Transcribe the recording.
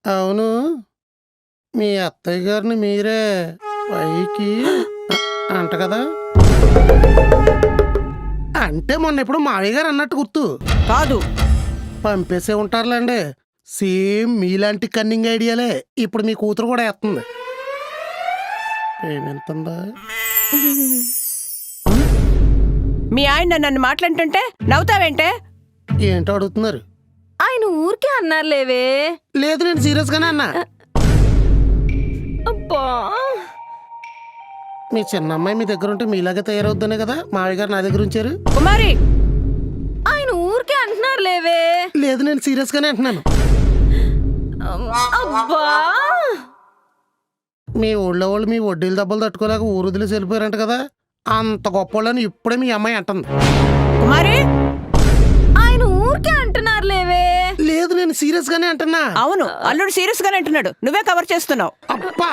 అవును. మీ అత్తయ్య గారిని మీరే పైకి అంట కదా? అంటే మొన్న ఎప్పుడు మావయ్య గారు అన్నట్టు గుర్తు. కాదు. పంపేసే ఉంటారులేండి. సేమ్ మీలాంటి కన్నింగ్ ఐడియాలే ఇప్పుడు మీ కూతురు కూడా వేస్తుంది. ఏమెంతుందా? మీ ఆయన నన్ను మాట్లాడుతుంటే నవ్వుతావేంటే? ఏంటో అడుగుతున్నారు? ఆయన ఊరికే అన్నారులేవే. లేదు, నేను సీరియస్ గానే అన్నా. అబ్బా, మీ చిన్న అమ్మాయి మీ దగ్గర ఉంటే మీలాగే తయారవుద్దనే కదా మావయ్య గారు నా దగ్గర ఉంచారు. కుమారి, ఆయన ఊరికే అంటున్నారులేవే. లేదు, నేను సీరియస్ గానే అంటున్నాను. అబ్బా, మీ ఊళ్ళో వాళ్ళు మీ వడ్డీలు దెబ్బలు తట్టుకోలేక ఊరు వదిలేసి వెళ్ళిపోయారంట కదా, అంత గొప్ప వాళ్ళని ఇప్పుడే మీ అమ్మాయి అంటుంది. కుమారి, ఆయన ఊరికే అంటున్నారులేవే. లేదు, నేను సీరియస్ గానే అంటున్నా. అవును, అల్లుడు సీరియస్ గానే అంటున్నాడు, నువ్వే కవర్ చేస్తున్నావు. అబ్బా,